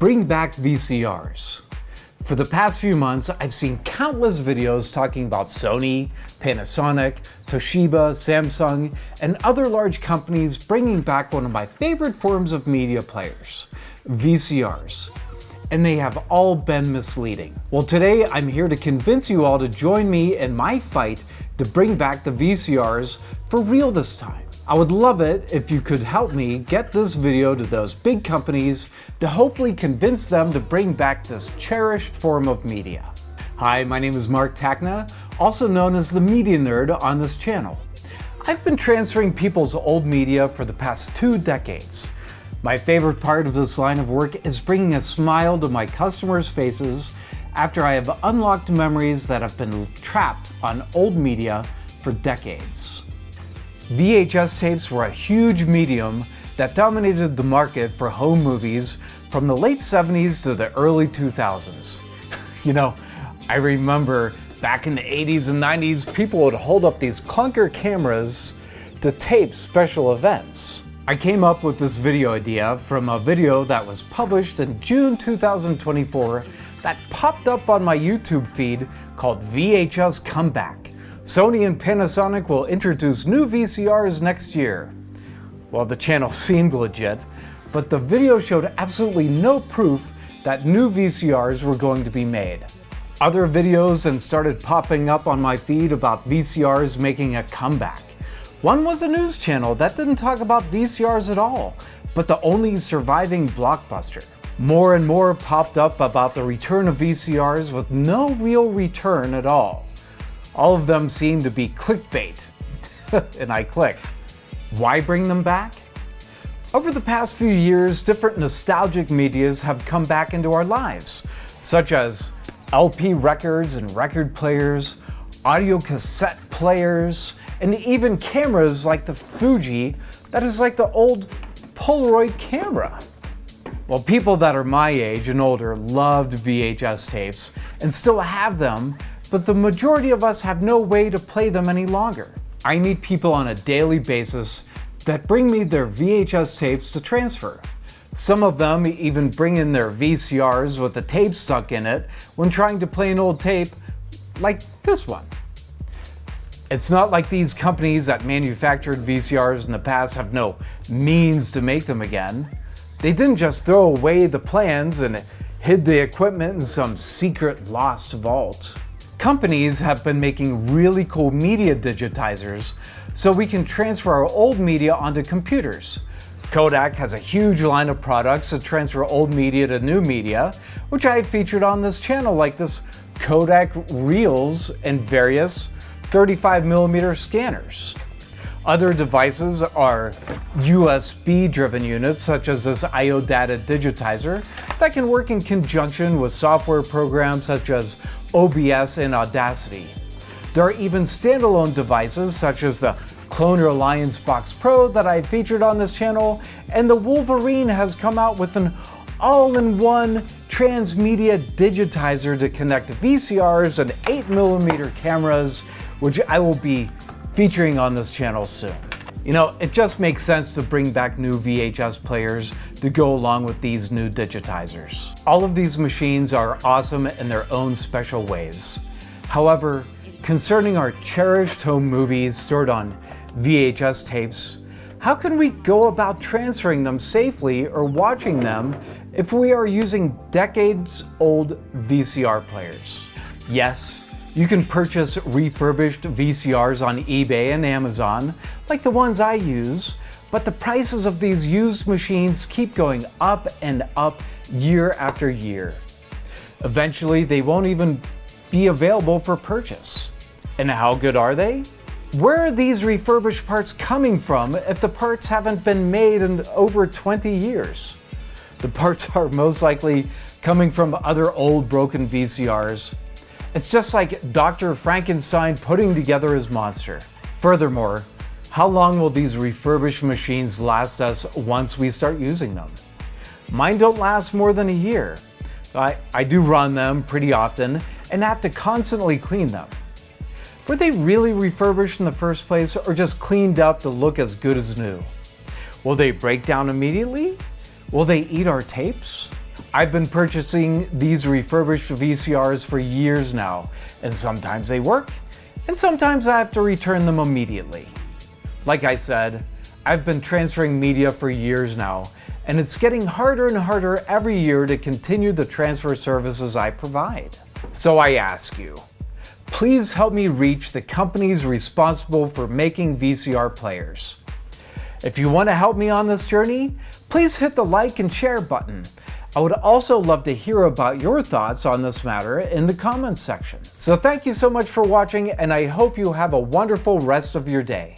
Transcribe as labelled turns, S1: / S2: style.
S1: Bring back VCRs. For the past few months, I've seen countless videos talking about Sony, Panasonic, Toshiba, Samsung, and other large companies bringing back one of my favorite forms of media players, VCRs. And they have all been misleading. Well, today I'm here to convince you all to join me in my fight to bring back the VCRs for real this time. I would love it if you could help me get this video to those big companies to hopefully convince them to bring back this cherished form of media. Hi, my name is Mark Tacna, also known as the Media Nerd on this channel. I've been transferring people's old media for the past 2 decades. My favorite part of this line of work is bringing a smile to my customers' faces after I have unlocked memories that have been trapped on old media for decades. VHS tapes were a huge medium that dominated the market for home movies from the late 70s to the early 2000s. You know, I remember back in the 80s and 90s, people would hold up these clunker cameras to tape special events. I came up with this video idea from a video that was published in June 2024 that popped up on my YouTube feed called VHS Comeback. Sony and Panasonic will introduce new VCRs next year. Well, the channel seemed legit, but the video showed absolutely no proof that new VCRs were going to be made. Other videos then started popping up on my feed about VCRs making a comeback. One was a news channel that didn't talk about VCRs at all, but the only surviving blockbuster. More and more popped up about the return of VCRs with no real return at all. All of them seemed to be clickbait, and I clicked. Why bring them back? Over the past few years, different nostalgic medias have come back into our lives, such as LP records and record players, audio cassette players, and even cameras like the Fuji that is like the old Polaroid camera. Well, people that are my age and older loved VHS tapes and still have them, but the majority of us have no way to play them any longer. I meet people on a daily basis that bring me their VHS tapes to transfer. Some of them even bring in their VCRs with the tape stuck in it when trying to play an old tape, like this one. It's not like these companies that manufactured VCRs in the past have no means to make them again. They didn't just throw away the plans and hid the equipment in some secret lost vault. Companies have been making really cool media digitizers so we can transfer our old media onto computers. Kodak has a huge line of products to transfer old media to new media, which I have featured on this channel, like this Kodak Reels and various 35mm scanners. Other devices are USB-driven units, such as this I/O data digitizer, that can work in conjunction with software programs such as OBS and Audacity. There are even standalone devices, such as the Cloner Alliance Box Pro that I featured on this channel, and the Wolverine has come out with an all-in-one transmedia digitizer to connect VCRs and 8mm cameras, which I will be featuring on this channel soon. You know, it just makes sense to bring back new VHS players to go along with these new digitizers. All of these machines are awesome in their own special ways. However, concerning our cherished home movies stored on VHS tapes, how can we go about transferring them safely or watching them if we are using decades-old VCR players? Yes, you can purchase refurbished VCRs on eBay and Amazon, like the ones I use, but the prices of these used machines keep going up and up year after year. Eventually, they won't even be available for purchase. And how good are they? Where are these refurbished parts coming from if the parts haven't been made in over 20 years? The parts are most likely coming from other old broken VCRs. It's just like Dr. Frankenstein putting together his monster. Furthermore, how long will these refurbished machines last us once we start using them? Mine don't last more than a year. I do run them pretty often and have to constantly clean them. Were they really refurbished in the first place or just cleaned up to look as good as new? Will they break down immediately? Will they eat our tapes? I've been purchasing these refurbished VCRs for years now, and sometimes they work, and sometimes I have to return them immediately. Like I said, I've been transferring media for years now, and it's getting harder and harder every year to continue the transfer services I provide. So I ask you, please help me reach the companies responsible for making VCR players. If you want to help me on this journey, please hit the like and share button. I would also love to hear about your thoughts on this matter in the comments section. So thank you so much for watching, and I hope you have a wonderful rest of your day.